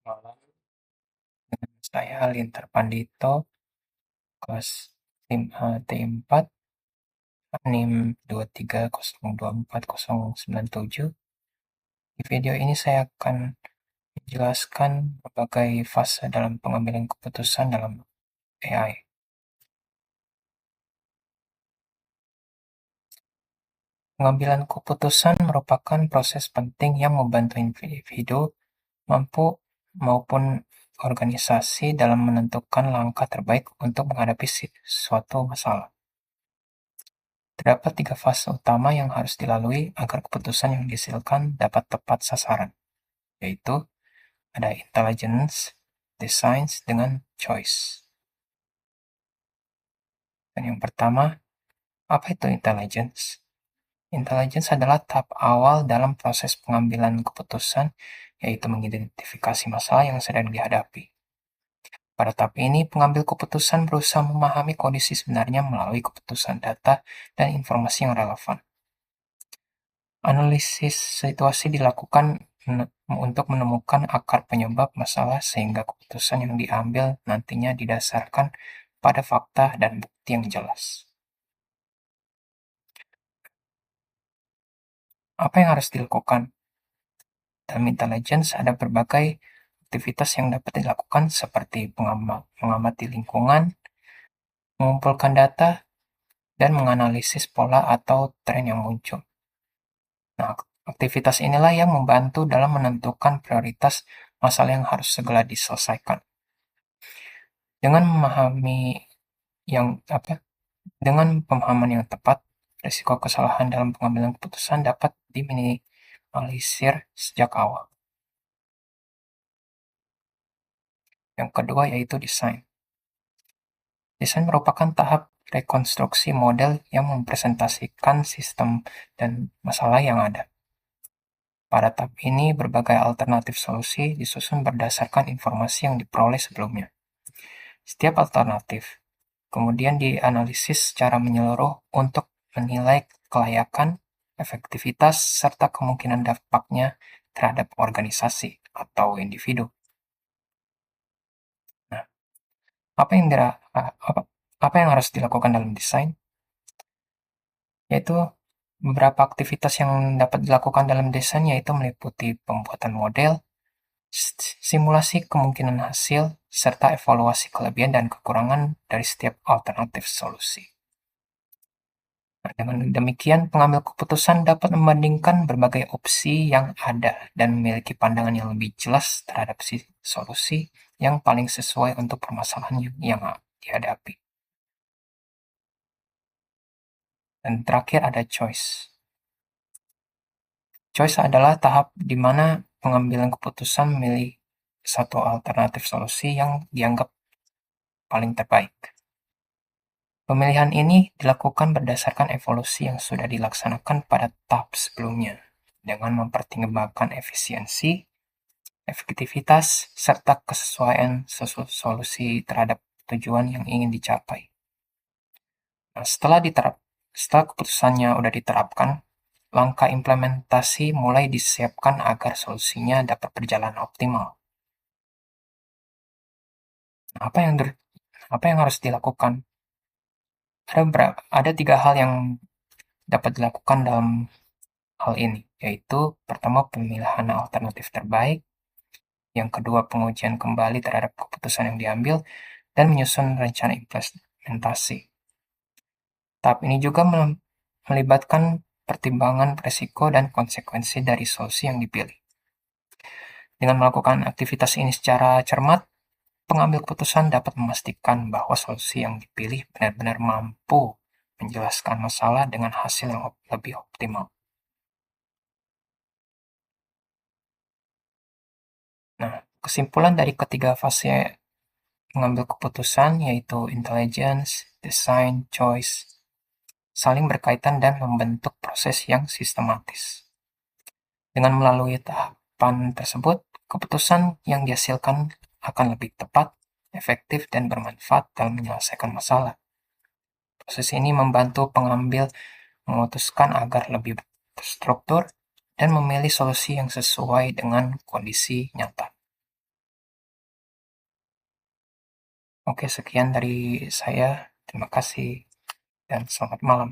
Malam, saya Lintar Pandito, kelas T4, NIM 230240097. Di video ini saya akan menjelaskan berbagai fase dalam pengambilan keputusan dalam AI. Pengambilan keputusan merupakan proses penting yang membantu individu mampu maupun organisasi dalam menentukan langkah terbaik untuk menghadapi suatu masalah. Terdapat 3 fase utama yang harus dilalui agar keputusan yang dihasilkan dapat tepat sasaran, yaitu ada intelligence, design, dengan choice. Dan yang pertama, apa itu intelligence? Intelligence adalah tahap awal dalam proses pengambilan keputusan, yaitu mengidentifikasi masalah yang sedang dihadapi. Pada tahap ini, pengambil keputusan berusaha memahami kondisi sebenarnya melalui keputusan data dan informasi yang relevan. Analisis situasi dilakukan untuk menemukan akar penyebab masalah sehingga keputusan yang diambil nantinya didasarkan pada fakta dan bukti yang jelas. Apa yang harus dilakukan? Dalam intelligence ada berbagai aktivitas yang dapat dilakukan seperti mengamati lingkungan, mengumpulkan data, dan menganalisis pola atau tren yang muncul. Nah, aktivitas inilah yang membantu dalam menentukan prioritas masalah yang harus segera diselesaikan. Dengan memahami yang dengan pemahaman yang tepat, risiko kesalahan dalam pengambilan keputusan dapat diminimalisir sejak awal. Yang kedua yaitu desain. Desain merupakan tahap rekonstruksi model yang mempresentasikan sistem dan masalah yang ada. Pada tahap ini, berbagai alternatif solusi disusun berdasarkan informasi yang diperoleh sebelumnya. Setiap alternatif kemudian dianalisis secara menyeluruh untuk menilai kelayakan, efektivitas, serta kemungkinan dampaknya terhadap organisasi atau individu. Nah, apa yang harus dilakukan dalam desain? Yaitu beberapa aktivitas yang dapat dilakukan dalam desain yaitu meliputi pembuatan model, simulasi kemungkinan hasil, serta evaluasi kelebihan dan kekurangan dari setiap alternatif solusi. Nah, dengan demikian, pengambil keputusan dapat membandingkan berbagai opsi yang ada dan memiliki pandangan yang lebih jelas terhadap solusi yang paling sesuai untuk permasalahan yang dihadapi. Dan terakhir ada choice. Choice adalah tahap di mana pengambilan keputusan memilih satu alternatif solusi yang dianggap paling terbaik. Pemilihan ini dilakukan berdasarkan evolusi yang sudah dilaksanakan pada tahap sebelumnya, dengan mempertimbangkan efisiensi, efektivitas, serta kesesuaian solusi terhadap tujuan yang ingin dicapai. Nah, setelah keputusannya sudah diterapkan, langkah implementasi mulai disiapkan agar solusinya dapat berjalan optimal. Nah, apa yang harus dilakukan? Ada 3 hal yang dapat dilakukan dalam hal ini, yaitu pertama pemilihan alternatif terbaik, yang kedua pengujian kembali terhadap keputusan yang diambil, dan menyusun rencana implementasi. Tahap ini juga melibatkan pertimbangan risiko dan konsekuensi dari solusi yang dipilih. Dengan melakukan aktivitas ini secara cermat, pengambil keputusan dapat memastikan bahwa solusi yang dipilih benar-benar mampu menjelaskan masalah dengan hasil yang lebih optimal. Nah, kesimpulan dari ketiga fase mengambil keputusan yaitu intelligence, design, choice, saling berkaitan dan membentuk proses yang sistematis. Dengan melalui tahapan tersebut, keputusan yang dihasilkan akan lebih tepat, efektif, dan bermanfaat dalam menyelesaikan masalah. Proses ini membantu pengambil memutuskan agar lebih terstruktur dan memilih solusi yang sesuai dengan kondisi nyata. Oke, sekian dari saya. Terima kasih dan selamat malam.